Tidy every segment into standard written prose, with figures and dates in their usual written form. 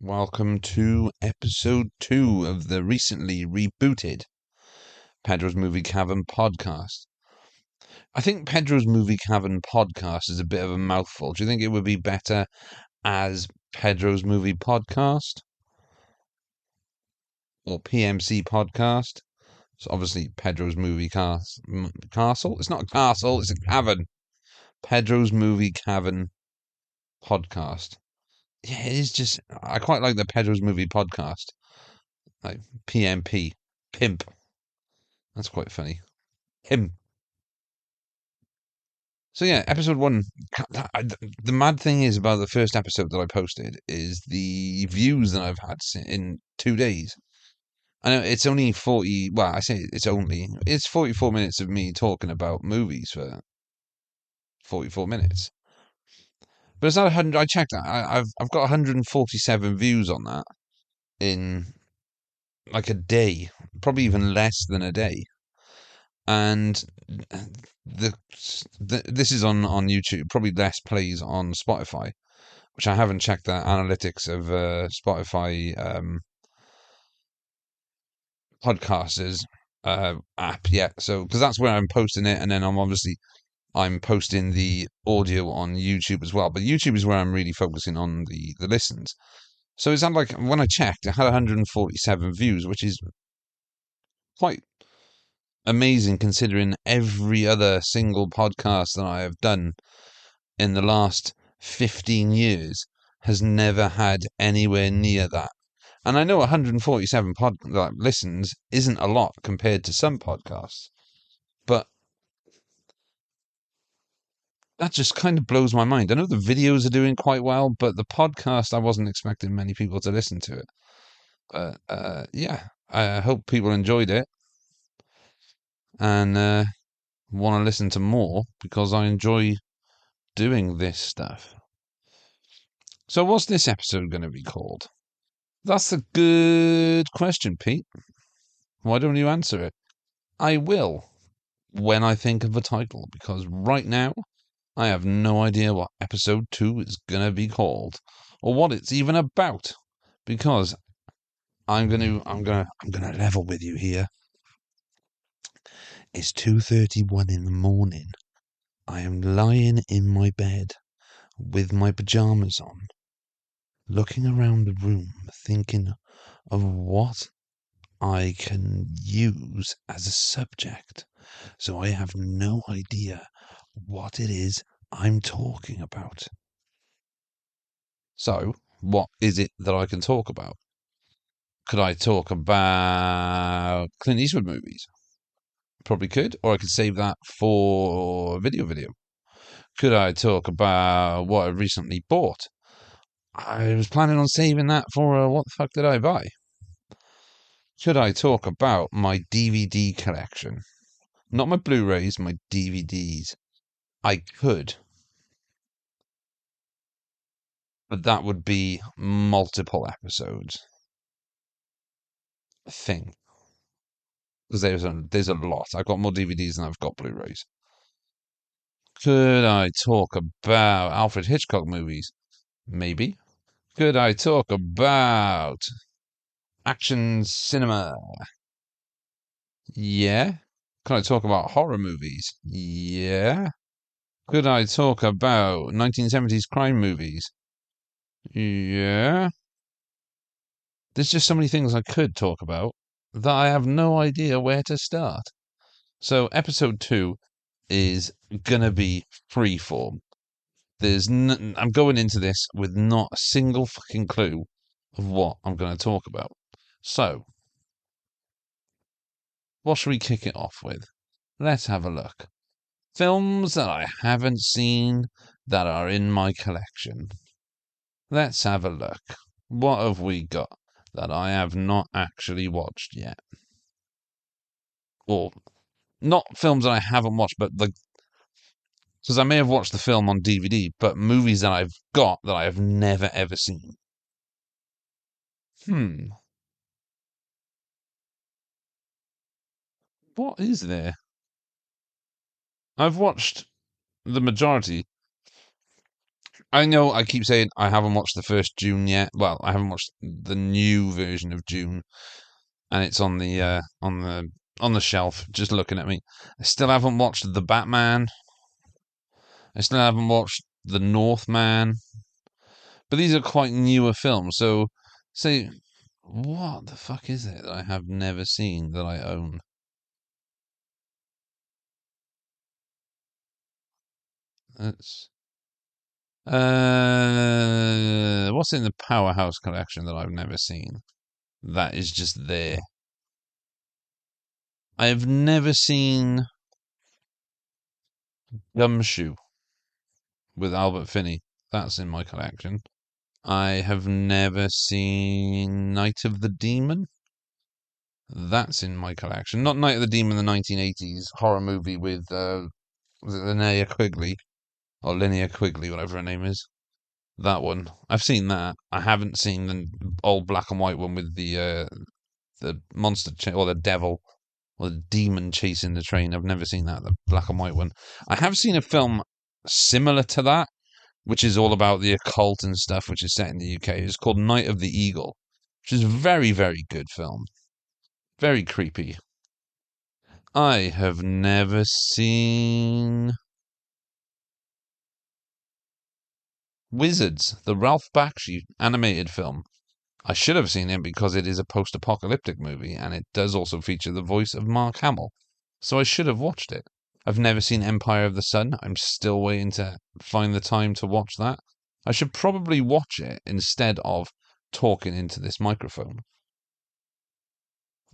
Welcome to episode 2 of the recently rebooted Pedro's Movie Cavern podcast. I think Pedro's Movie Cavern podcast is a bit of a mouthful. Do you think it would be better as Pedro's Movie Podcast? Or PMC Podcast? It's obviously Pedro's Movie Castle. It's not a castle, it's a cavern. Pedro's Movie Cavern podcast. Yeah, it is just. I quite like the Pedro's Movie Podcast. Like PMP. Pimp. That's quite funny. Him. So yeah, episode 1. The mad thing is about the first episode that I posted is the views that I've had in 2 days. I know it's only 40. Well, I say it's 44 minutes of me talking about movies for 44 minutes. But it's not 100. I checked that. I've got 147 views on that in like a day, probably even less than a day. And this is on YouTube, probably less plays on Spotify, which I haven't checked the analytics of Spotify podcasters app yet. So because that's where I'm posting it, and then I'm posting the audio on YouTube as well. But YouTube is where I'm really focusing on the listens. So it's like when I checked, it had 147 views, which is quite amazing considering every other single podcast that I have done in the last 15 years has never had anywhere near that. And I know 147 listens isn't a lot compared to some podcasts, but that just kind of blows my mind. I know the videos are doing quite well, but the podcast, I wasn't expecting many people to listen to it. But yeah, I hope people enjoyed it and want to listen to more because I enjoy doing this stuff. So what's this episode going to be called? That's a good question, Pete. Why don't you answer it? I will when I think of a title, because right now I have no idea what episode 2 is going to be called or what it's even about, because I'm going to level with you here. It's 2:31 in the morning. I am lying in my bed with my pajamas on, looking around the room, thinking of what I can use as a subject. So I have no idea what it is I'm talking about. So, what is it that I can talk about? Could I talk about Clint Eastwood movies? Probably could, or I could save that for a video. Could I talk about what I recently bought? I was planning on saving that for what the fuck did I buy? Could I talk about my DVD collection? Not my Blu-rays, my DVDs. I could, but that would be multiple episodes. I think because there's a lot. I've got more DVDs than I've got Blu-rays. Could I talk about Alfred Hitchcock movies? Maybe. Could I talk about action cinema? Yeah. Could I talk about horror movies? Yeah. Could I talk about 1970s crime movies? Yeah. There's just so many things I could talk about that I have no idea where to start. So episode 2 is gonna be freeform. I'm going into this with not a single fucking clue of what I'm going to talk about. So, what should we kick it off with? Let's have a look. Films that I haven't seen that are in my collection. Let's have a look. What have we got that I have not actually watched yet? Or not films that I haven't watched, but because I may have watched the film on DVD, but movies that I've got that I have never ever seen. What is there? I've watched the majority I know I keep saying I haven't watched the first June yet. Well, I haven't watched the new version of June, and it's on the shelf, just looking at me. I still haven't watched the Batman. I still haven't watched the Northman. But these are quite newer films. So, say, what the fuck is it that I have never seen that I own? It's what's in the Powerhouse collection that I've never seen? That is just there. I've never seen Gumshoe with Albert Finney. That's in my collection. I have never seen Night of the Demon. That's in my collection. Not Night of the Demon, the 1980s horror movie with was it Linnea Quigley or Linnea Quigley, whatever her name is. That one. I've seen that. I haven't seen the old black and white one with the monster or the devil or the demon chasing the train. I've never seen that, the black and white one. I have seen a film similar to that, which is all about the occult and stuff, which is set in the UK. It's called Night of the Eagle, which is a very, very good film. Very creepy. I have never seen Wizards, the Ralph Bakshi animated film. I should have seen it because it is a post-apocalyptic movie, and it does also feature the voice of Mark Hamill. So I should have watched it. I've never seen Empire of the Sun. I'm still waiting to find the time to watch that. I should probably watch it instead of talking into this microphone.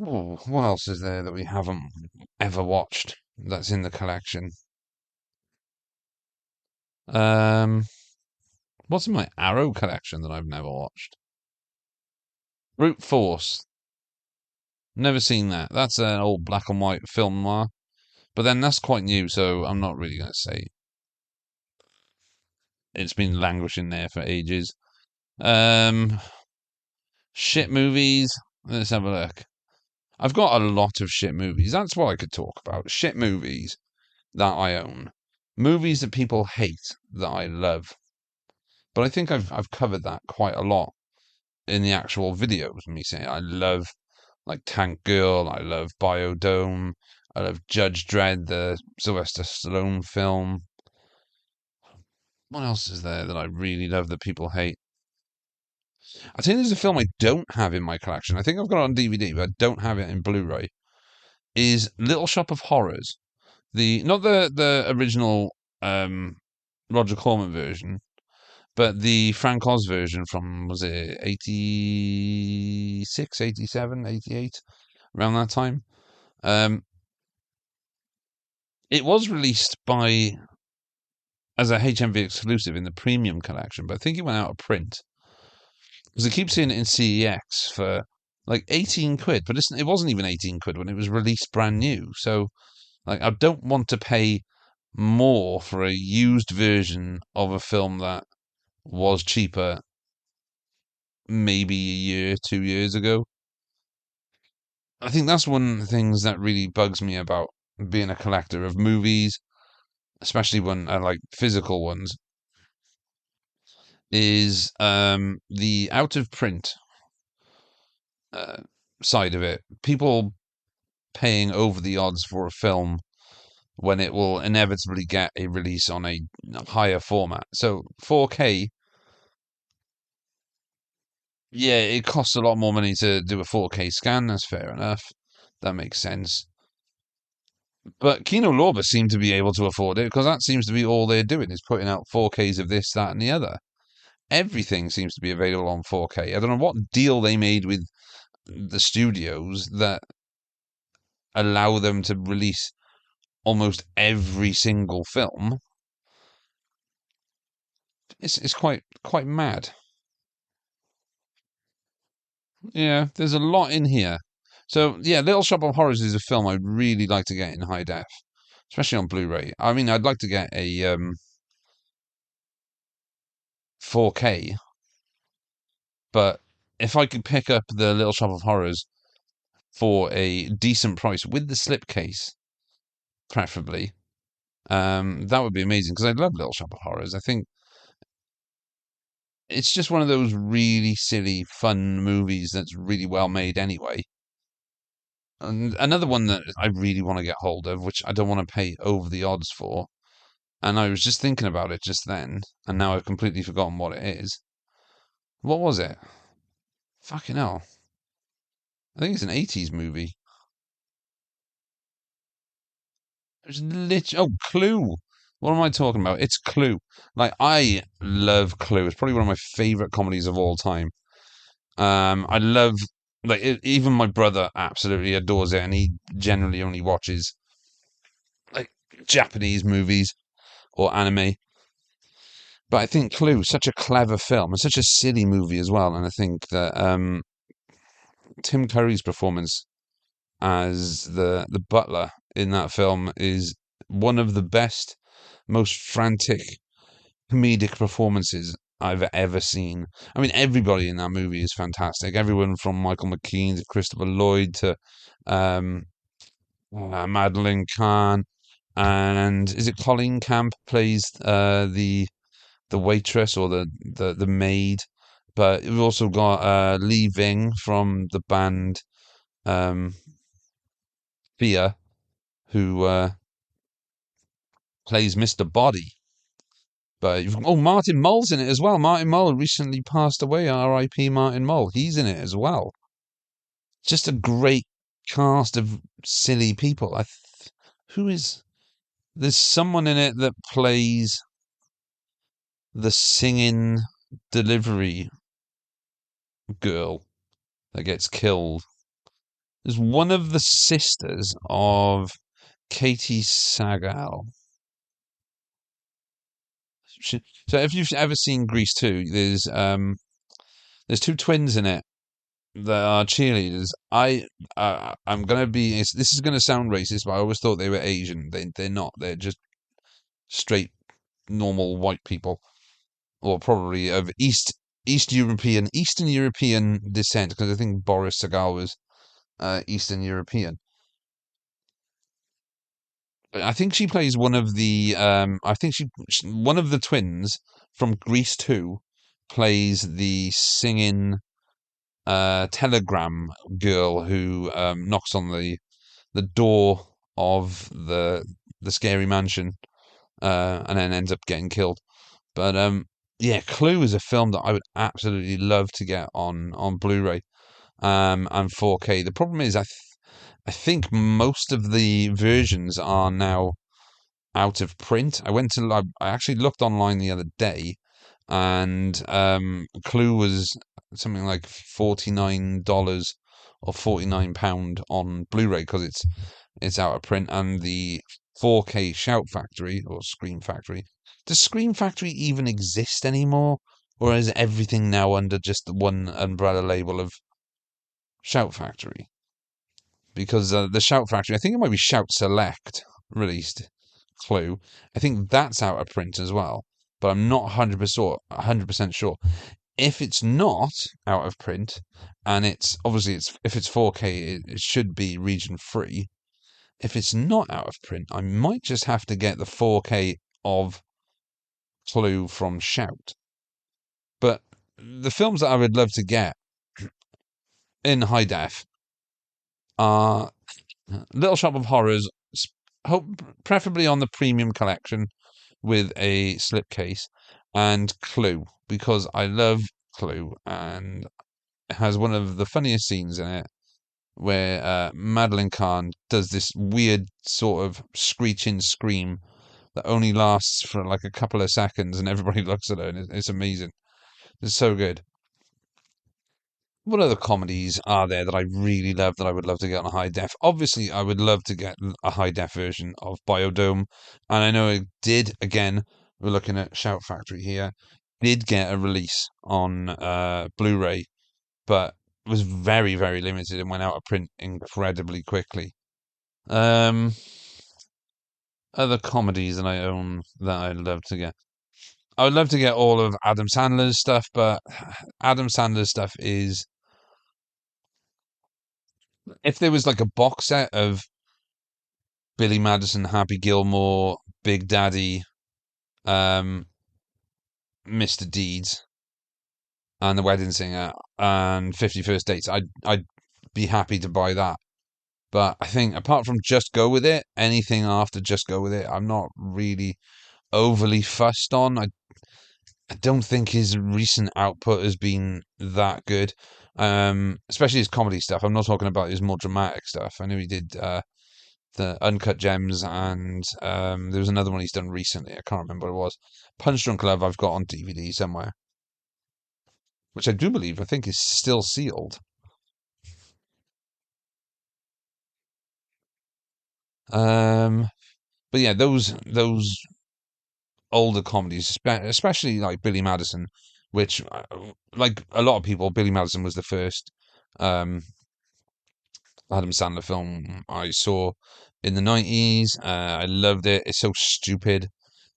Oh, what else is there that we haven't ever watched that's in the collection? Um, what's in my Arrow collection that I've never watched? Brute Force. Never seen that. That's an old black and white film noir. But then that's quite new, so I'm not really going to say it's been languishing there for ages. Um, shit movies. Let's have a look. I've got a lot of shit movies. That's what I could talk about. Shit movies that I own. Movies that people hate that I love. But I think I've covered that quite a lot in the actual videos. Me saying I love like Tank Girl, I love Biodome, I love Judge Dredd, the Sylvester Stallone film. What else is there that I really love that people hate? I think there's a film I don't have in my collection. I think I've got it on DVD, but I don't have it in Blu-ray. Is Little Shop of Horrors. The not the original Roger Corman version, but the Frank Oz version from was it 86, 87, 88, around that time. Um, it was released by as a HMV exclusive in the premium collection, but I think it went out of print because I keep seeing it in CEX for like 18 quid, but it wasn't even 18 quid when it was released brand new. So like I don't want to pay more for a used version of a film that was cheaper maybe a year, 2 years ago. I think that's one of the things that really bugs me about being a collector of movies, especially when I like physical ones, is the out of print uh, side of it. People paying over the odds for a film when it will inevitably get a release on a higher format. So 4K, yeah, it costs a lot more money to do a 4K scan. That's fair enough. That makes sense. But Kino Lorber seem to be able to afford it because that seems to be all they're doing is putting out 4Ks of this, that, and the other. Everything seems to be available on 4K. I don't know what deal they made with the studios that allow them to release almost every single film. It's quite mad. Yeah, there's a lot in here. So yeah, Little Shop of Horrors is a film I'd really like to get in high def, especially on Blu-ray. I mean, I'd like to get a 4K, but if I could pick up the Little Shop of Horrors for a decent price with the slipcase, preferably, that would be amazing because I love Little Shop of Horrors. I think it's just one of those really silly, fun movies that's really well made anyway. And another one that I really want to get hold of, which I don't want to pay over the odds for, and I was just thinking about it just then, and now I've completely forgotten what it is. What was it? Fucking hell. I think it's an 80s movie. It's literally, oh, Clue. What am I talking about? It's Clue. Like, I love Clue. It's probably one of my favorite comedies of all time. I love, like, even my brother absolutely adores it, and he generally only watches, like, Japanese movies or anime. But I think Clue is such a clever film and such a silly movie as well. And I think that Tim Curry's performance as the butler in that film is one of the best, most frantic comedic performances I've ever seen. I mean, everybody in that movie is fantastic. Everyone from Michael McKean to Christopher Lloyd to um, Madeline Kahn, and is it Colleen Camp plays the waitress or the maid? But we've also got Lee Ving from the band um, Fear, who plays Mr. Body. But Martin Mull's in it as well. Martin Mull recently passed away. R.I.P. Martin Mull. He's in it as well. Just a great cast of silly people. Who is? There's someone in it that plays the singing delivery girl that gets killed. There's one of the sisters of Katie Sagal. So if you've ever seen Grease 2, there's two twins in it that are cheerleaders. I'm gonna be this is gonna sound racist, but I always thought they were Asian. They're not. They're just straight normal white people, or probably of Eastern European descent, because I think Boris Sagal was Eastern European. I think she plays one of the I think one of the twins from Grease 2 plays the singing telegram girl who knocks on the door of the scary mansion and then ends up getting killed. But yeah, Clue is a film that I would absolutely love to get on Blu-ray and 4K. The problem is I think most of the versions are now out of print. I actually looked online the other day, and Clue was something like $49 or £49 on Blu-ray because it's out of print, and the 4K Shout Factory or Scream Factory. Does Scream Factory even exist anymore, or is everything now under just the one umbrella label of Shout Factory? Because the Shout Factory, I think it might be Shout Select, released Clue. I think that's out of print as well, but I'm not 100% sure. If it's not out of print, and it's obviously it's if it's 4K, it should be region free. If it's not out of print, I might just have to get the 4K of Clue from Shout. But the films that I would love to get in high def are Little Shop of Horrors, hope preferably on the premium collection with a slipcase, and Clue, because I love Clue and it has one of the funniest scenes in it where Madeline Kahn does this weird sort of screeching scream that only lasts for like a couple of seconds and everybody looks at her and it's amazing. It's so good. What other comedies are there that I really love that I would love to get on a high def? Obviously, I would love to get a high def version of Biodome, and I know it did. Again, we're looking at Shout Factory here. Did get a release on Blu-ray, but was very, very limited and went out of print incredibly quickly. Um, Other comedies that I own that I'd love to get. I would love to get all of Adam Sandler's stuff, but Adam Sandler's stuff is if there was like a box set of Billy Madison, Happy Gilmore, Big Daddy, um, Mr. Deeds. and The Wedding Singer and 50 First Dates, I'd be happy to buy that. But I think apart from Just Go With It, anything after Just Go With It, I'm not really overly fussed on. I don't think his recent output has been that good. Especially his comedy stuff. I'm not talking about his more dramatic stuff. I know he did the Uncut Gems, and there was another one he's done recently. I can't remember what it was. Punch Drunk Love I've got on DVD somewhere, which I do believe I think is still sealed. Um, but yeah, those older comedies, especially like Billy Madison, which like a lot of people, Billy Madison was the first um, Adam Sandler film I saw in the 90s. I loved it. It's so stupid.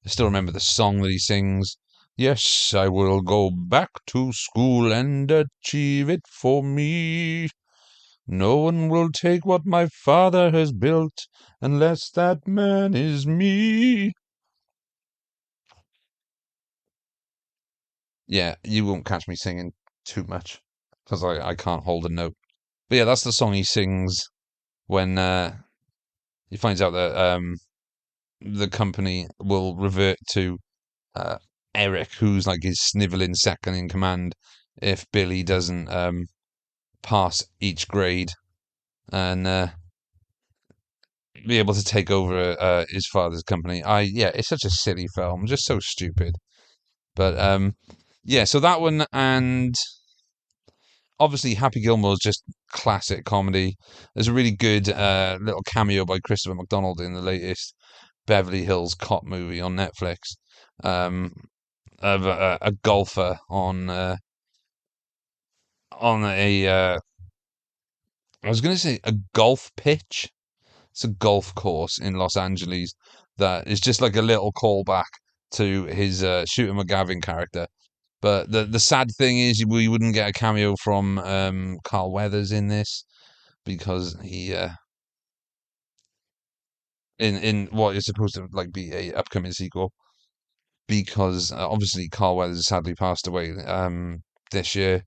I still remember the song that he sings. Yes, I will go back to school and achieve it for me. No one will take what my father has built unless that man is me. Yeah, you won't catch me singing too much because I can't hold a note. But yeah, that's the song he sings when he finds out that the company will revert to uh, Eric, who's like his sniveling second in command, if Billy doesn't pass each grade and be able to take over his father's company. Yeah, it's such a silly film, just so stupid. But yeah, so that one, and obviously Happy Gilmore is just classic comedy. There's a really good little cameo by Christopher McDonald in the latest Beverly Hills Cop movie on Netflix. Um, of a golfer on a I was going to say a golf pitch. It's a golf course in Los Angeles that is just like a little callback to his Shooter McGavin character. But the sad thing is we wouldn't get a cameo from Carl Weathers in this because he in what is supposed to like be a upcoming sequel, because obviously Carl Weathers sadly passed away this year.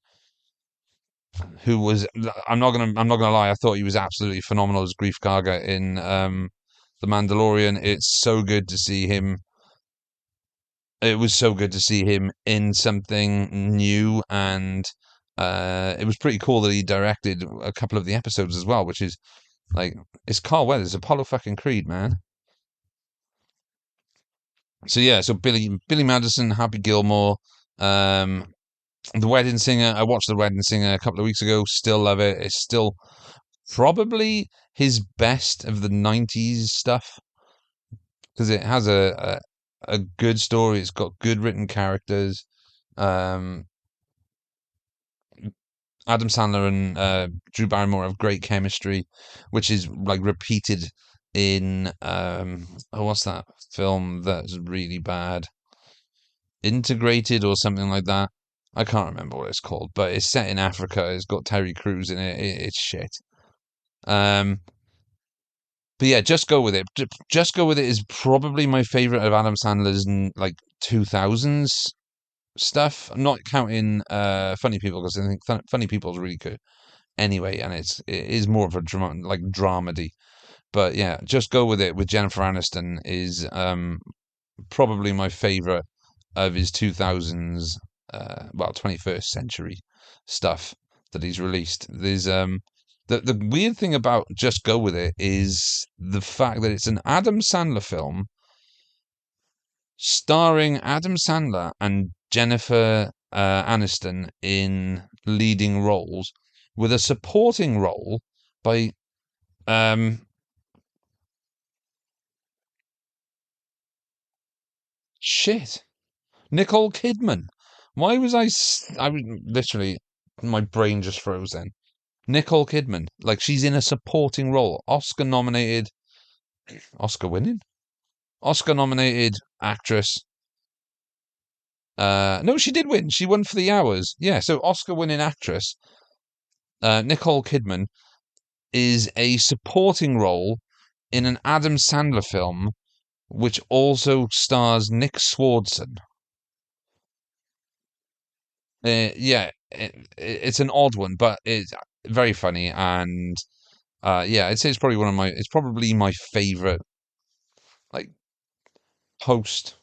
Who was I'm not gonna lie, I thought he was absolutely phenomenal as Grief Karga in The Mandalorian. It's so good to see him. It was so good to see him in something new, and it was pretty cool that he directed a couple of the episodes as well, which is like it's Carl Weathers, Apollo fucking Creed, man. So yeah, so Billy Madison, Happy Gilmore, um, The Wedding Singer. I watched The Wedding Singer a couple of weeks ago. Still love it. It's still probably his best of the 90s stuff because it has a good story. It's got good written characters. Um, Adam Sandler and Drew Barrymore have great chemistry, which is like repeated in oh, what's that film that's really bad? Integrated or something like that. I can't remember what it's called, but it's set in Africa. It's got Terry Crews in it. It's shit. Um, but yeah, Just Go With It. Just Go With It is probably my favorite of Adam Sandler's like 2000s stuff. I'm not counting Funny People because I think Funny People is really good anyway, and it is more of a dramedy. But yeah, Just Go With It with Jennifer Aniston is probably my favorite of his 2000s, well, 21st century stuff that he's released. There's the weird thing about Just Go With It is the fact that it's an Adam Sandler film starring Adam Sandler and Jennifer Aniston in leading roles, with a supporting role by um shit Nicole Kidman. Why was I was literally my brain just froze then. Nicole Kidman, like she's in a supporting role, Oscar nominated, Oscar winning, Oscar nominated actress. No, she did win. She won for The Hours. Yeah, so Oscar winning actress Nicole Kidman is a supporting role in an Adam Sandler film, which also stars Nick Swardson. Yeah, it's an odd one, but it's very funny, and yeah, I'd say it's probably my favorite, like, post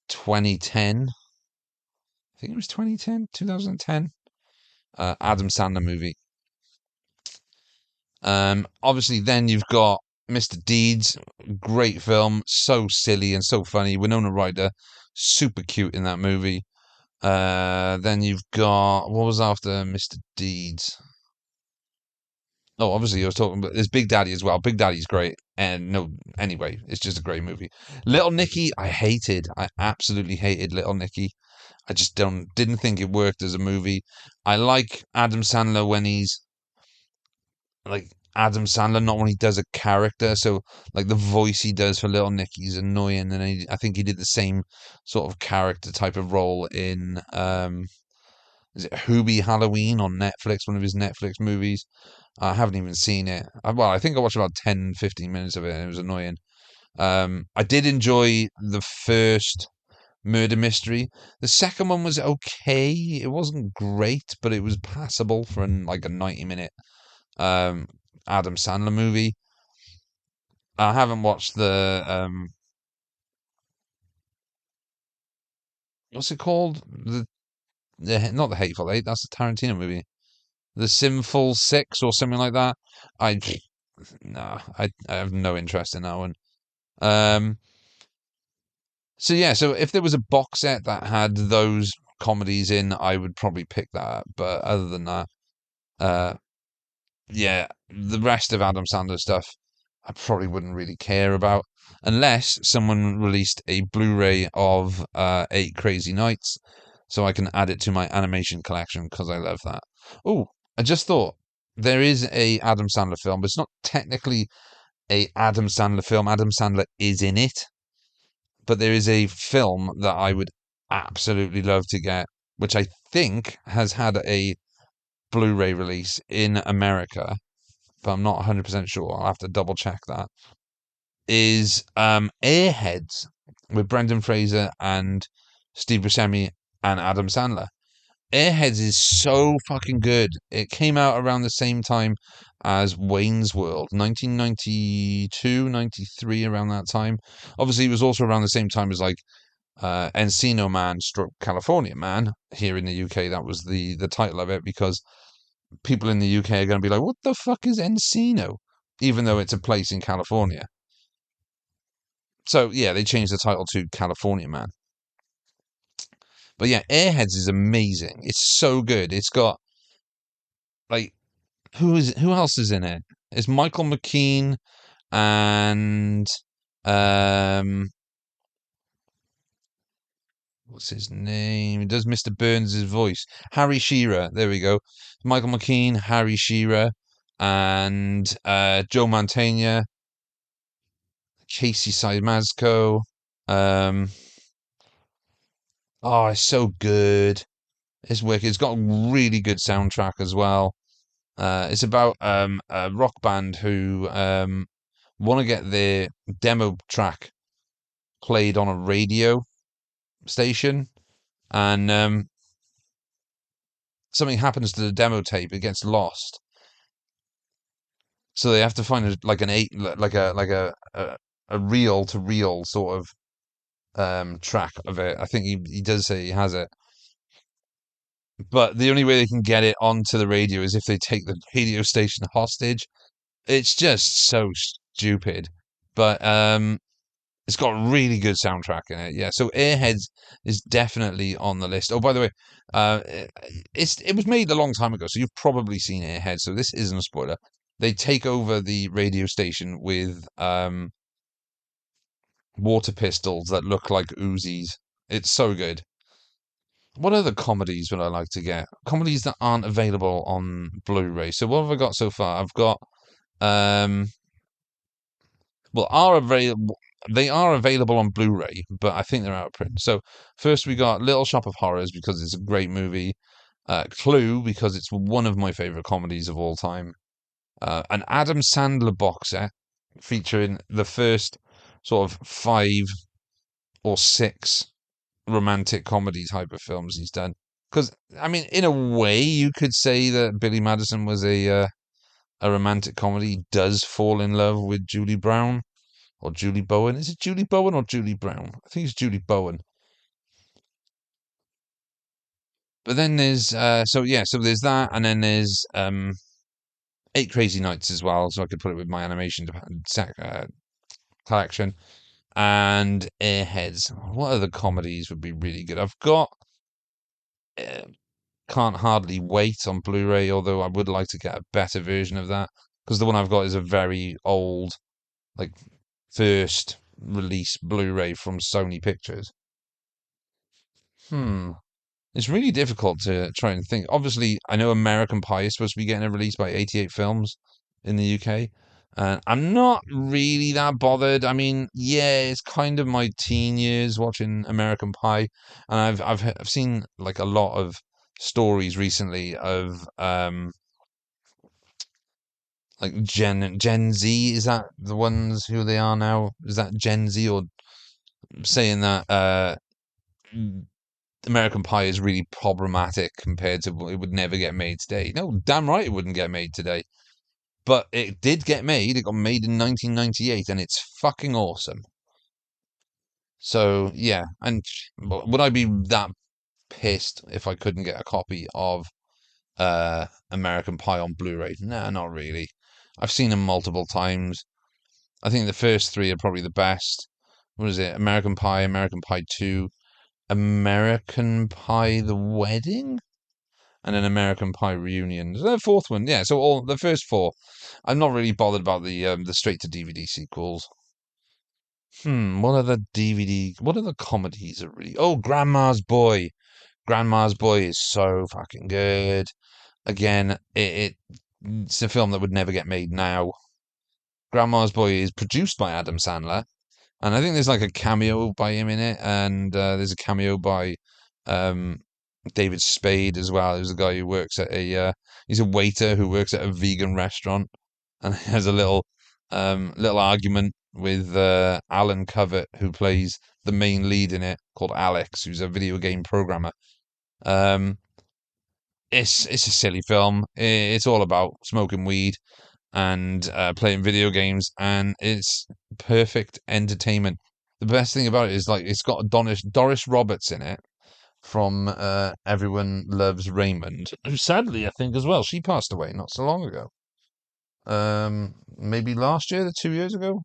2010. I think it was 2010, 2010. Adam Sandler movie. Obviously, then you've got Mr. Deeds, great film, so silly and so funny. Winona Ryder, super cute in that movie. Then you've got, what was after Mr. Deeds? Oh, obviously, I was talking about there's Big Daddy as well. Big Daddy's great, and no, anyway, it's just a great movie. Little Nicky, I hated. I absolutely hated Little Nicky. I just didn't think it worked as a movie. I like Adam Sandler when he's like Adam Sandler, not when he does a character. So like the voice he does for Little Nicky's annoying, and I think he did the same sort of character type of role in is it Hubie Halloween on Netflix, one of his Netflix movies. I haven't even seen it. Well, I think I watched about 10, 15 minutes of it, and it was annoying. I did enjoy the first murder mystery. The second one was okay. It wasn't great, but it was passable for like a 90-minute um Adam Sandler movie. I haven't watched the what's it called? The not the Hateful Eight. That's the Tarantino movie. The Sinful Six or something like that. I no, I have no interest in that one. Um, so yeah, so if there was a box set that had those comedies in, I would probably pick that up. But other than that, uh, yeah, the rest of Adam Sandler stuff, I probably wouldn't really care about unless someone released a Blu-ray of Eight Crazy Nights, so I can add it to my animation collection because I love that. Oh, I just thought there is a Adam Sandler film, but it's not technically a Adam Sandler film. Adam Sandler is in it, but there is a film that I would absolutely love to get, which I think has had a Blu-ray release in America, but I'm not 100% sure. I'll have to double check that. Is Airheads with Brendan Fraser and Steve Buscemi and Adam Sandler. Airheads is so fucking good. It came out around the same time as Wayne's World, 1992, 93, around that time. Obviously, it was also around the same time as like Encino Man stroke California Man here in the UK. That was the title of it because people in the UK are going to be like, what the fuck is Encino? Even though it's a place in California. So yeah, they changed the title to California Man. But yeah, Airheads is amazing. It's so good. It's got like who else is in it? It's Michael McKean and um what's his name? He does Mr. Burns' voice. Harry Shearer. There we go. Michael McKean, Harry Shearer, and Joe Mantegna, Casey Siemaszko. Um, oh, it's so good. It's wicked. It's got a really good soundtrack as well. It's about a rock band who want to get their demo track played on a radio station, and something happens to the demo tape. It gets lost, so they have to find like an eight, like a reel to reel sort of track of it. I think he does say he has it, but the only way they can get it onto the radio is if they take the radio station hostage. It's just so stupid, but it's got a really good soundtrack in it. Yeah, so Airheads is definitely on the list. Oh, by the way, uh, it was made a long time ago, so you've probably seen Airheads. So this isn't a spoiler. They take over the radio station with water pistols that look like Uzis. It's so good. What other comedies would I like to get? Comedies that aren't available on Blu-ray. So what have I got so far? I've got um well are available they are available on Blu-ray, but I think they're out of print. So first we got Little Shop of Horrors because it's a great movie. Clue because it's one of my favorite comedies of all time. An Adam Sandler box set featuring the first sort of five or six romantic comedy type of films he's done. Because I mean, in a way, you could say that Billy Madison was a romantic comedy. He does fall in love with Julie Brown or Julie Bowen. Is it Julie Bowen or Julie Brown? I think it's Julie Bowen. But then there's so yeah, so there's that, and then there's Eight Crazy Nights as well. So I could put it with my animation collection and Airheads. What other comedies would be really good? I've got uh, Can't Hardly Wait on Blu-ray, although I would like to get a better version of that because the one I've got is a very old, like first release Blu-ray from Sony Pictures. Hmm. It's really difficult to try and think. Obviously, I know American Pie is supposed to be getting a release by 88 Films in the UK. And I'm not really that bothered. I mean, yeah, it's kind of my teen years watching American Pie, and I've seen like a lot of stories recently of like Gen Z. Is that the ones who they are now? Is that Gen Z or saying that American Pie is really problematic compared to it would never get made today. No, damn right it wouldn't get made today. But it did get made. It got made in 1998 and it's fucking awesome. So, yeah. And would I be that pissed if I couldn't get a copy of American Pie on Blu-ray? Nah, not really. I've seen them multiple times. I think the first three are probably the best. What is it? American Pie, American Pie 2, American Pie The Wedding? And an American Pie Reunion. The fourth one, yeah. So all the first four. I'm not really bothered about the straight to DVD sequels. What are the DVD? What are the comedies that really? Oh, Grandma's Boy. Grandma's Boy is so fucking good. Again, it's a film that would never get made now. Grandma's Boy is produced by Adam Sandler, and I think there's like a cameo by him in it, and there's a cameo by um, David Spade as well. Who's a guy who works at he's a waiter who works at a vegan restaurant, and has a little argument with Alan Covert, who plays the main lead in it, called Alex, who's a video game programmer. Um, it's a silly film. It's all about smoking weed and playing video games, and it's perfect entertainment. The best thing about it is like it's got Doris Roberts in it from Everyone Loves Raymond, who sadly I think as well she passed away not so long ago. Maybe last year, 2 years ago.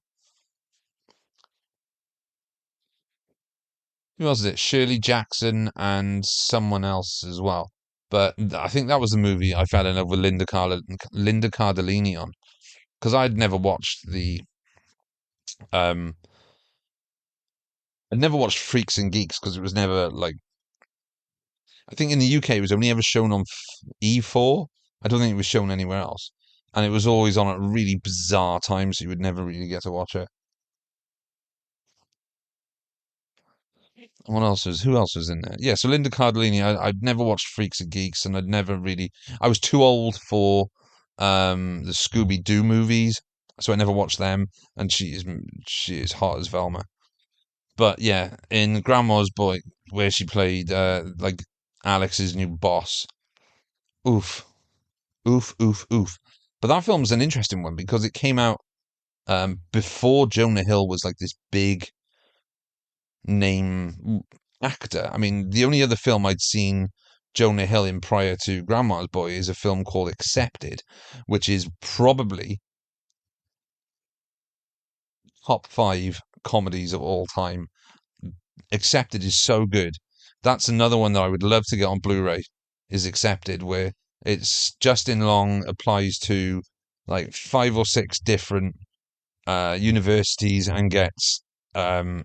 Who else is it? Shirley Jackson and someone else as well. But I think that was the movie I fell in love with Linda Cardellini on because um I'd never watched Freaks and Geeks because it was never like I think in the UK it was only ever shown on E4. I don't think it was shown anywhere else, and it was always on at really bizarre times, so you would never really get to watch it. What else was? Who else was in there? Yeah, so Linda Cardellini. I'd never watched Freaks and Geeks, and I'd never really. I was too old for the Scooby Doo movies, so I never watched them. And she is hot as Velma. But yeah, in Grandma's Boy, where she played like Alex's new boss. Oof, oof, oof, oof. But that film's an interesting one because it came out before Jonah Hill was like this big name actor. I mean, the only other film I'd seen Jonah Hill in prior to Grandma's Boy is a film called Accepted, which is probably top five comedies of all time. Accepted is so good. That's another one that I would love to get on Blu-ray. Is Accepted, where it's Justin Long applies to like five or six different universities and gets um,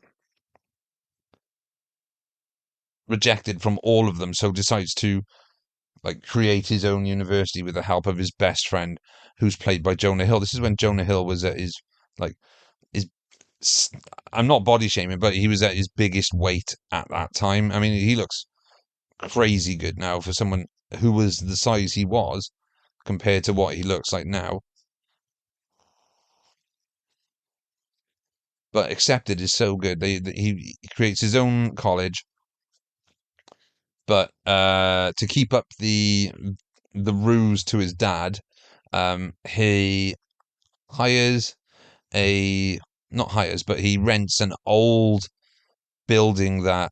rejected from all of them, so decides to like create his own university with the help of his best friend, who's played by Jonah Hill. This is when Jonah Hill was at his like his. I'm not body shaming, but he was at his biggest weight at that time. I mean, he looks crazy good now for someone who was the size he was compared to what he looks like now. But Accepted is so good. He creates his own college, but to keep up the ruse to his dad, he hires a not hires, but he rents an old building that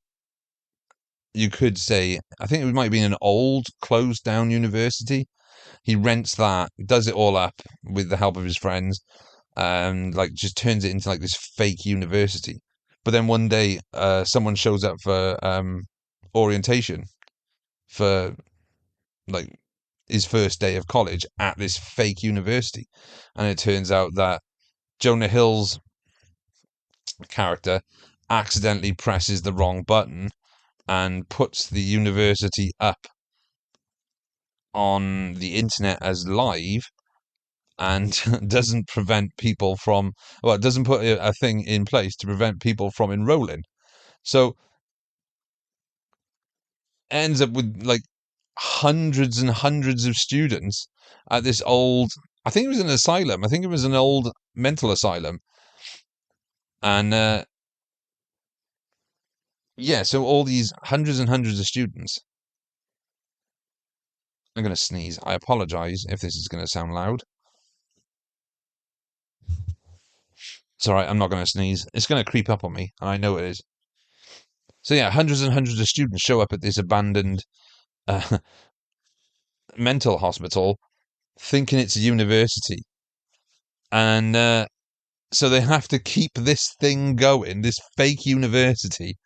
you could say, I think it might be an old closed down university. He rents that, does it all up with the help of his friends, and like just turns it into like this fake university. But then one day, someone shows up for orientation for like his first day of college at this fake university, and it turns out that Jonah Hill's character accidentally presses the wrong button and puts the university up on the internet as live, and doesn't prevent people from, well, it doesn't put a thing in place to prevent people from enrolling. So ends up with like hundreds and hundreds of students at this old, I think it was an asylum. I think it was an old mental asylum. And yeah, so all these hundreds and hundreds of students. I'm going to sneeze. I apologize if this is going to sound loud. It's all right. I'm not going to sneeze. It's going to creep up on me, and I know it is. So yeah, hundreds and hundreds of students show up at this abandoned uh, mental hospital, thinking it's a university, and so they have to keep this thing going, this fake university,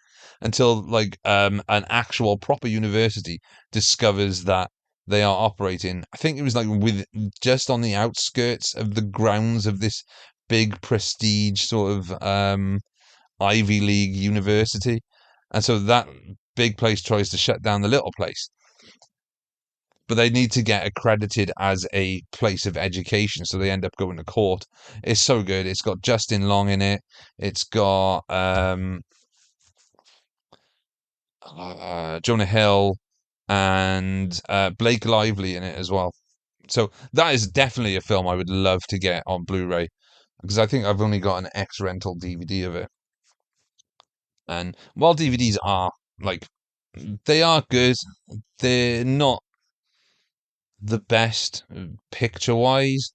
until like an actual proper university discovers that they are operating. I think it was like with just on the outskirts of the grounds of this big prestige sort of Ivy League university, and so that big place tries to shut down the little place, but they need to get accredited as a place of education, so they end up going to court. It's so good. It's got Justin Long in it. It's got Jonah Hill and Blake Lively in it as well. So that is definitely a film I would love to get on Blu-ray, because I think I've only got an X rental DVD of it. And while DVDs are like, they are good, they're not the best picture wise,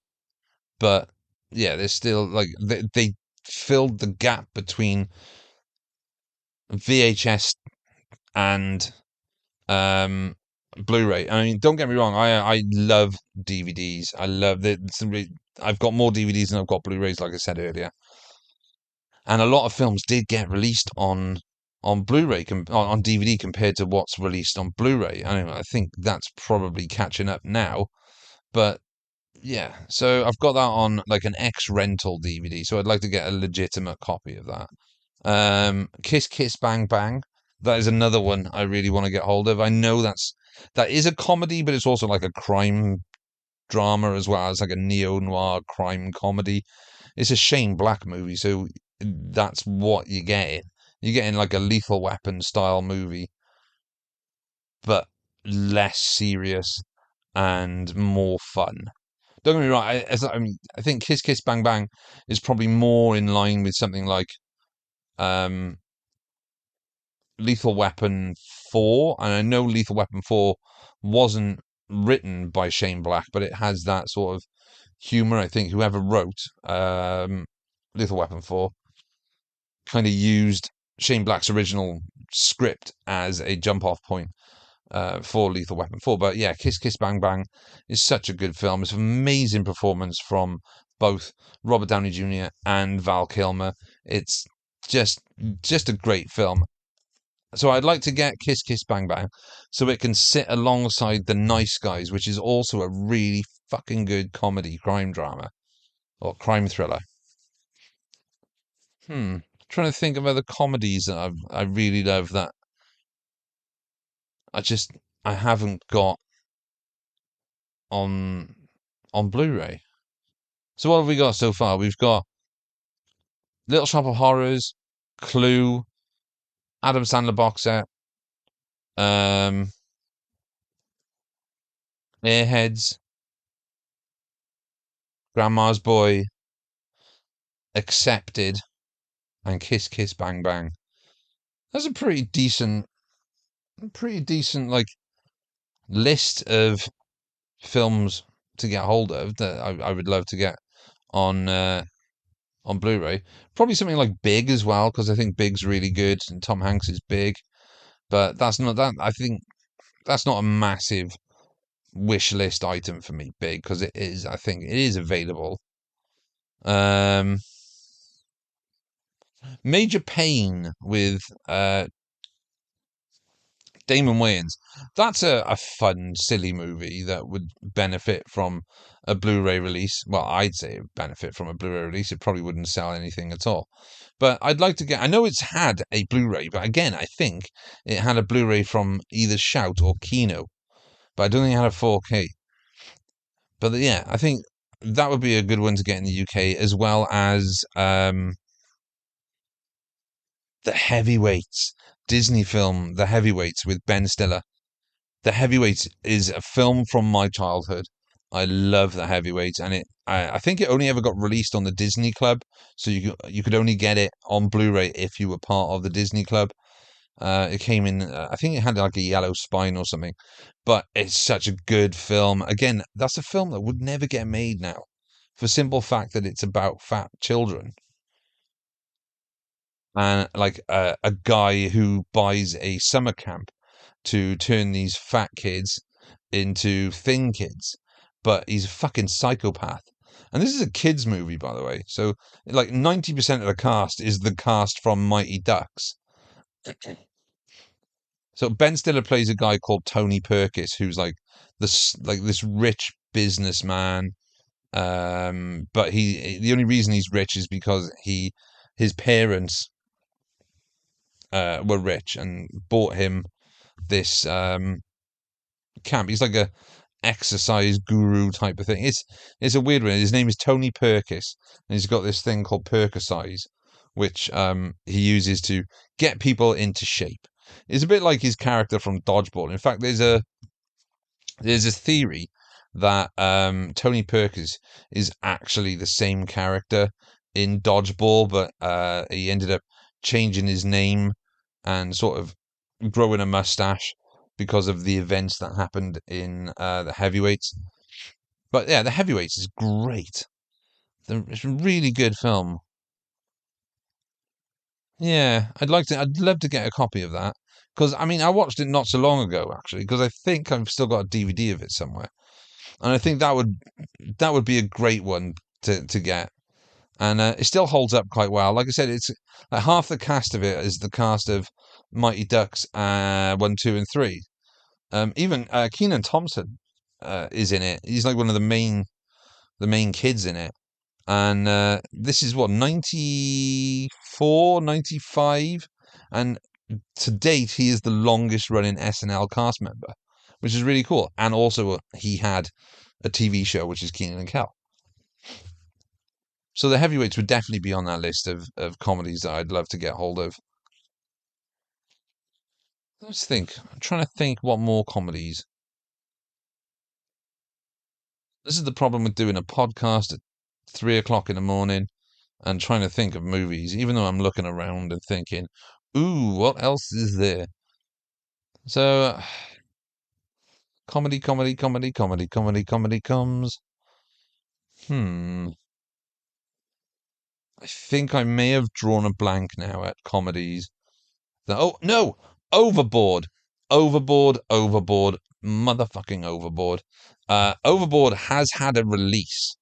but yeah, they're still like they filled the gap between VHS and Blu-ray. I mean, don't get me wrong, I love DVDs. I love that. I've got more DVDs than I've got Blu-rays, like I said earlier. And a lot of films did get released on Blu-ray on DVD compared to what's released on Blu-ray. I think that's probably catching up now, but yeah, so I've got that on like an X rental DVD, so I'd like to get a legitimate copy of that. Kiss Kiss Bang Bang. That is another one I really want to get hold of. I know that is a comedy, but it's also like a crime drama as well. It's like a neo-noir crime comedy. It's a Shane Black movie, so that's what you're getting. You're getting like a Lethal Weapon style movie, but less serious and more fun. Don't get me wrong. I think Kiss Kiss Bang Bang is probably more in line with something like um, Lethal Weapon 4, and I know Lethal Weapon 4 wasn't written by Shane Black, but it has that sort of humor. I think whoever wrote Lethal Weapon 4 kind of used Shane Black's original script as a jump off point for Lethal Weapon 4. But yeah, Kiss Kiss Bang Bang is such a good film. It's an amazing performance from both Robert Downey Jr. and Val Kilmer. It's just just a great film. So I'd like to get Kiss Kiss Bang Bang so it can sit alongside The Nice Guys, which is also a really fucking good comedy crime drama or crime thriller. Trying to think of other comedies that I really love that I just I haven't got on Blu-ray. So what have we got so far? We've got Little Shop of Horrors, Clue, Adam Sandler box set, um, Airheads, Grandma's Boy, Accepted, and Kiss Kiss Bang Bang. That's a pretty decent pretty decent like list of films to get hold of that I would love to get on on Blu-ray. Probably something like Big as well, because I think Big's really good and Tom Hanks is big. But that's not that. I think that's not a massive wish list item for me, Big, because it is. I think it is available. Um, Major Pain with Damon Wayans. That's a fun, silly movie that would benefit from a Blu-ray release. Well, I'd say it would benefit from a Blu-ray release. It probably wouldn't sell anything at all. But I'd like to get. I know it's had a Blu-ray, but again, I think it had a Blu-ray from either Shout or Kino. But I don't think it had a 4K. But yeah, I think that would be a good one to get in the UK, as well as the Heavyweights Disney film, The Heavyweights with Ben Stiller. The Heavyweights is a film from my childhood. I love The Heavyweights, and I think it only ever got released on the Disney Club, so you could only get it on Blu-ray if you were part of the Disney Club. It came in, I think it had like a yellow spine or something, but it's such a good film. Again, that's a film that would never get made now, for simple fact that it's about fat children and like a guy who buys a summer camp to turn these fat kids into thin kids, but he's a fucking psychopath. And this is a kids movie, by the way. So like 90% of the cast is the cast from Mighty Ducks. So Ben Stiller plays a guy called Tony Perkis, who's this rich businessman. But the only reason he's rich is because his parents were rich and bought him this camp. He's like a exercise guru type of thing. It's a weird one. His name is Tony Perkis, and he's got this thing called Perkisize, which he uses to get people into shape. It's a bit like his character from Dodgeball. In fact, there's a theory that Tony Perkis is actually the same character in Dodgeball, but he ended up changing his name and sort of growing a mustache because of the events that happened in the Heavyweights. But yeah, the Heavyweights is great. It's a really good film. Yeah, I'd love to get a copy of that because I mean I watched it not so long ago actually because I think I've still got a DVD of it somewhere, and I think that would be a great one to get, and it still holds up quite well. Like I said, it's like half the cast of it is the cast of Mighty Ducks 1, 2, and 3. Even Kenan Thompson is in it. He's like one of the main kids in it. And this is what 94, 95, and to date he is the longest running SNL cast member, which is really cool. And also he had a TV show which is Keenan and Kel. So the Heavyweights would definitely be on that list of comedies that I'd love to get hold of. Let's think. I'm trying to think what more comedies. This is the problem with doing a podcast at 3 o'clock in the morning and trying to think of movies, even though I'm looking around and thinking, ooh, what else is there? So, comedy, comedy, comedy, comedy, comedy, comedy comes. Hmm. I think I may have drawn a blank now at comedies. Oh, no! Overboard! Overboard, Overboard, motherfucking Overboard. Overboard has had a release.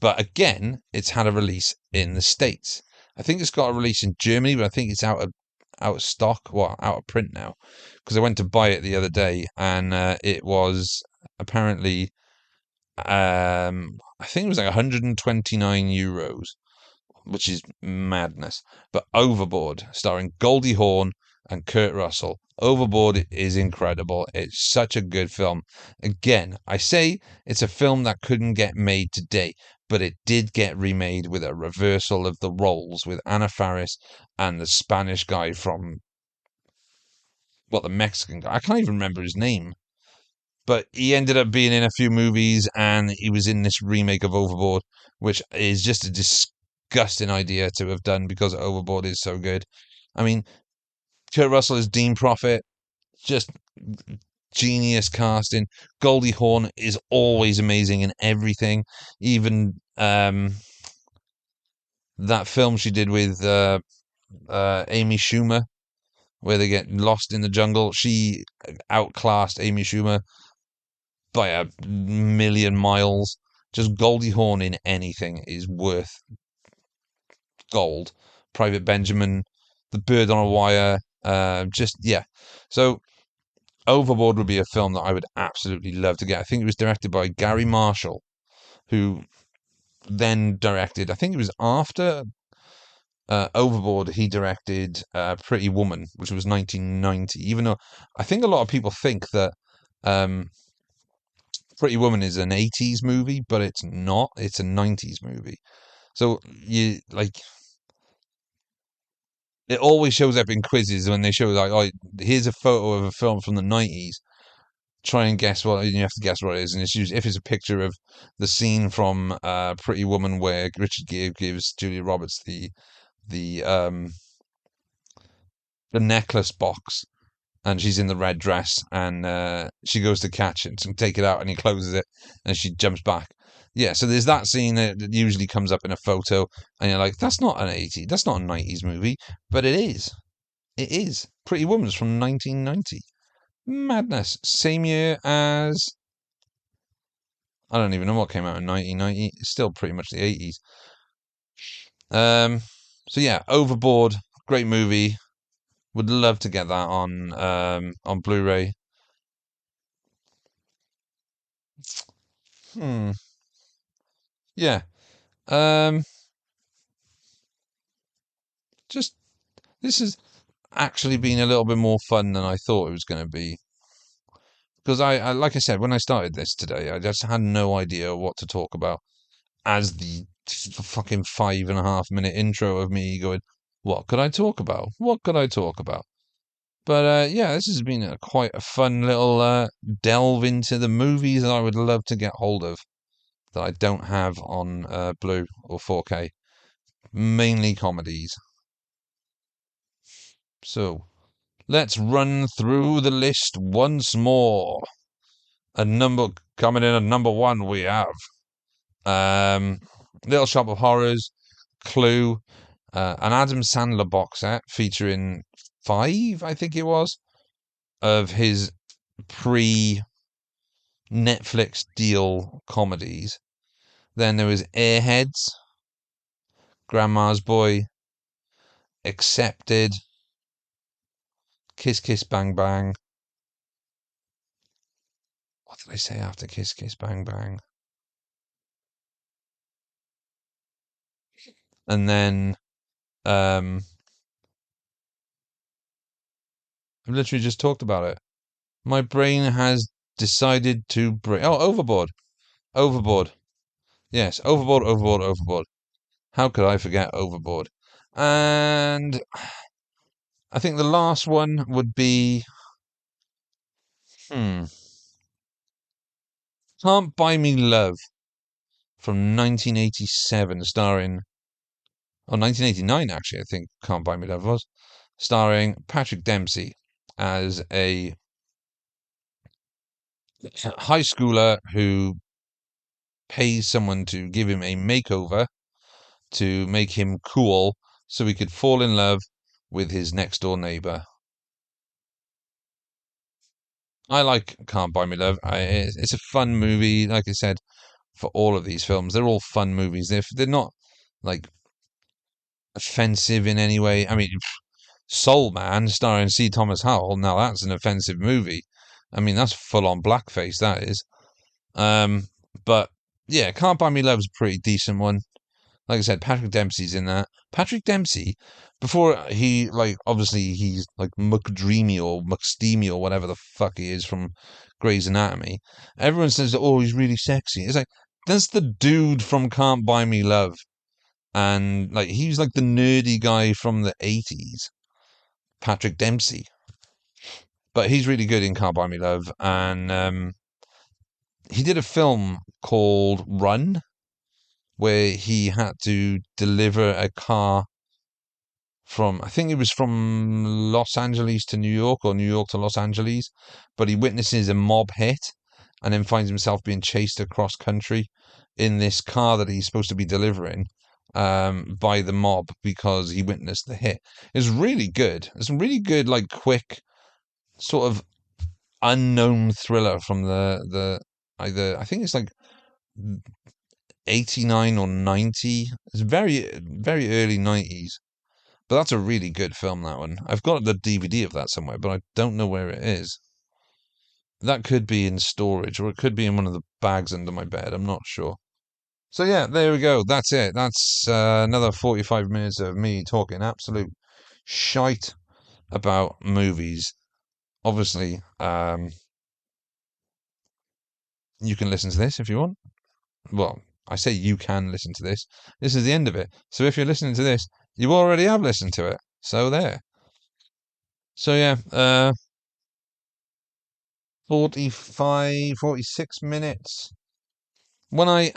But again, it's had a release in the States. I think it's got a release in Germany, but I think it's out of stock, well, out of print now. Because I went to buy it the other day, and it was apparently, I think it was like 129 euros, which is madness. But Overboard, starring Goldie Hawn and Kurt Russell. Overboard is incredible. It's such a good film. Again, I say it's a film that couldn't get made today, but it did get remade with a reversal of the roles with Anna Faris and the Spanish guy from, well, the Mexican guy. I can't even remember his name, but he ended up being in a few movies and he was in this remake of Overboard, which is just a disgusting idea to have done because Overboard is so good. I mean, Kurt Russell is Dean Prophet. just genius casting. Goldie Hawn is always amazing in everything. Even that film she did with Amy Schumer, where they get lost in the jungle. She outclassed Amy Schumer by a million miles. Just Goldie Hawn in anything is worth gold. Private Benjamin, The Bird on a Wire, just yeah. So Overboard would be a film that I would absolutely love to get. I think it was directed by Gary Marshall, who then directed. I think it was after Overboard. He directed Pretty Woman, which was 1990. Even though I think a lot of people think that um, Pretty Woman is an 80s movie, but it's not. It's a 90s movie. So you like it always shows up in quizzes when they show like, oh, here's a photo of a film from the 90s. Try and guess what, and you have to guess what it is. And it's usually, if it's a picture of the scene from Pretty Woman where Richard Gere gives Julia Roberts the um the necklace box, and she's in the red dress, and she goes to catch it and take it out, and he closes it, and she jumps back. Yeah, so there's that scene that usually comes up in a photo, and you're like, that's not an 80s, that's not a 90s movie, but it is. It is. Pretty Woman's from 1990. Madness. Same year as I don't even know what came out in 1990. It's still pretty much the 80s. Um, so yeah, Overboard, great movie. Would love to get that on Blu-ray. Hmm. Yeah. Um, just this has actually been a little bit more fun than I thought it was going to be. Because I, like I said, when I started this today, I just had no idea what to talk about. As the fucking 5.5 minute intro of me going, what could I talk about? What could I talk about? But yeah, this has been quite a fun little delve into the movies that I would love to get hold of that I don't have on Blue or 4K. Mainly comedies. So let's run through the list once more. A number coming in at number one, we have um, Little Shop of Horrors, Clue, an Adam Sandler box set featuring five, I think it was, of his pre Netflix deal comedies. Then there was Airheads, Grandma's Boy, Accepted, Kiss Kiss Bang Bang. What did I say after Kiss Kiss Bang Bang? And then I've literally just talked about it. My brain has decided to break. Oh, Overboard. Overboard. Yes, Overboard, Overboard, Overboard. How could I forget Overboard? And I think the last one would be hmm, Can't Buy Me Love from 1987, starring, oh, 1989 actually, I think Can't Buy Me Love was, starring Patrick Dempsey as a high schooler who pays someone to give him a makeover to make him cool so he could fall in love with his next door neighbor. I like Can't Buy Me Love. It's a fun movie. Like I said, for all of these films, they're all fun movies. They're not like offensive in any way. I mean, Soul Man, starring C. Thomas Howell. Now that's an offensive movie. I mean, that's full on blackface. That is. Um, but yeah, Can't Buy Me Love is a pretty decent one. Like I said, Patrick Dempsey's in that. Patrick Dempsey, before he like obviously he's like McDreamy or McSteamy or whatever the fuck he is from Grey's Anatomy. Everyone says that, oh, he's really sexy. It's like that's the dude from Can't Buy Me Love, and like he's like the nerdy guy from the 80s, Patrick Dempsey. But he's really good in Can't Buy Me Love, and he did a film called Run, where he had to deliver a car I think it was from Los Angeles to New York or New York to Los Angeles, but he witnesses a mob hit and then finds himself being chased across country in this car that he's supposed to be delivering by the mob because he witnessed the hit. It's really good. It's a really good, like, quick sort of unknown thriller from the either I think it's like 89 or 90. It's very early 90s. But that's a really good film, that one. I've got the DVD of that somewhere, but I don't know where it is. That could be in storage, or it could be in one of the bags under my bed. I'm not sure. So yeah, there we go. That's it. That's another 45 minutes of me talking absolute shite about movies. Obviously, you can listen to this if you want. Well, I say you can listen to this. This is the end of it. So if you're listening to this, you already have listened to it. So there. So yeah, 45, 46 minutes. When I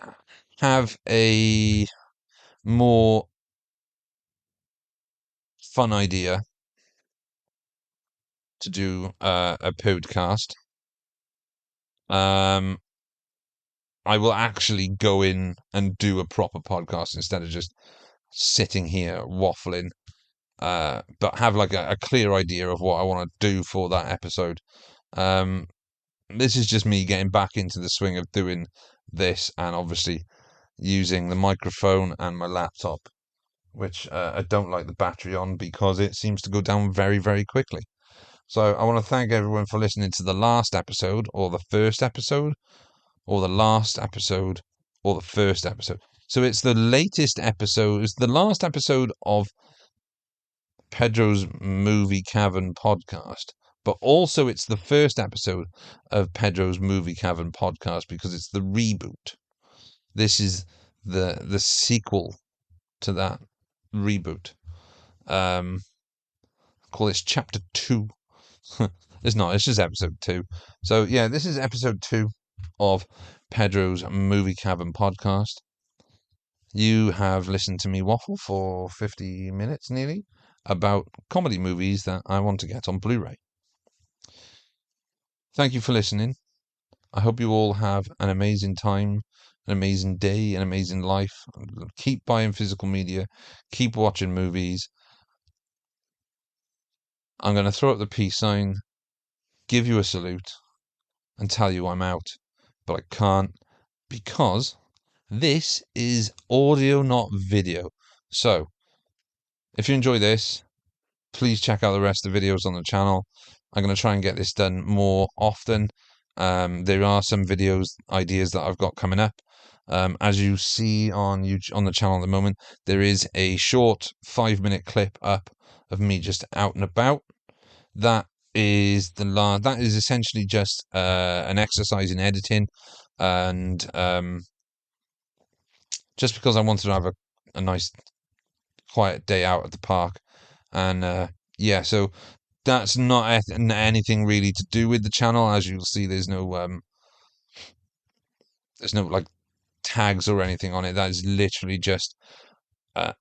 have a more fun idea to do a podcast, um, I will actually go in and do a proper podcast instead of just sitting here waffling. But have like a clear idea of what I want to do for that episode. Um, this is just me getting back into the swing of doing this, and obviously using the microphone and my laptop, which I don't like the battery on because it seems to go down very, very quickly. So I want to thank everyone for listening to the last episode, or the first episode, or the last episode, or the first episode. So it's the latest episode, it's the last episode of Pedro's Movie Cavern podcast, but also it's the first episode of Pedro's Movie Cavern podcast because it's the reboot. This is the sequel to that reboot. Call this chapter 2. It's not, it's just episode 2. So yeah, this is episode 2 of Pedro's Movie Cavern podcast. You have listened to me waffle for 50 minutes nearly about comedy movies that I want to get on Blu-ray. Thank you for listening. I hope you all have an amazing time, an amazing day, an amazing life. Keep buying physical media, keep watching movies. I'm going to throw up the peace sign, give you a salute, and tell you I'm out. But I can't because this is audio, not video. So, if you enjoy this, please check out the rest of the videos on the channel. I'm going to try and get this done more often. There are some videos ideas that I've got coming up. As you see on YouTube, on the channel at the moment, there is a short 5-minute clip up of me just out and about. That is that is essentially just an exercise in editing, and just because I wanted to have a nice quiet day out at the park, and yeah, so that's not anything really to do with the channel. As you'll see, there's no like tags or anything on it. That is literally just uh,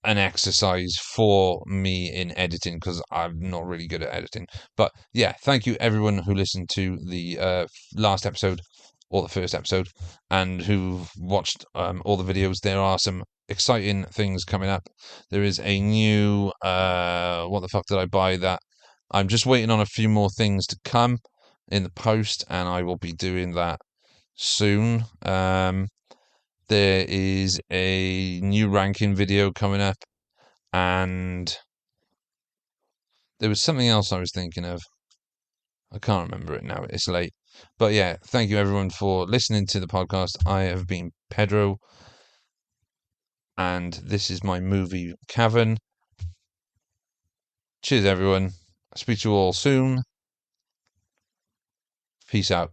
an exercise for me in editing because I'm not really good at editing. But yeah, thank you everyone who listened to the last episode or the first episode and who've watched all the videos. There are some exciting things coming up. There is a new what the fuck did I buy that I'm just waiting on a few more things to come in the post, and I will be doing that soon. There is a new ranking video coming up, and there was something else I was thinking of. I can't remember it now. It's late. But yeah, thank you everyone for listening to the podcast. I have been Pedro, and this is my movie Cavern. Cheers, everyone. I'll speak to you all soon. Peace out.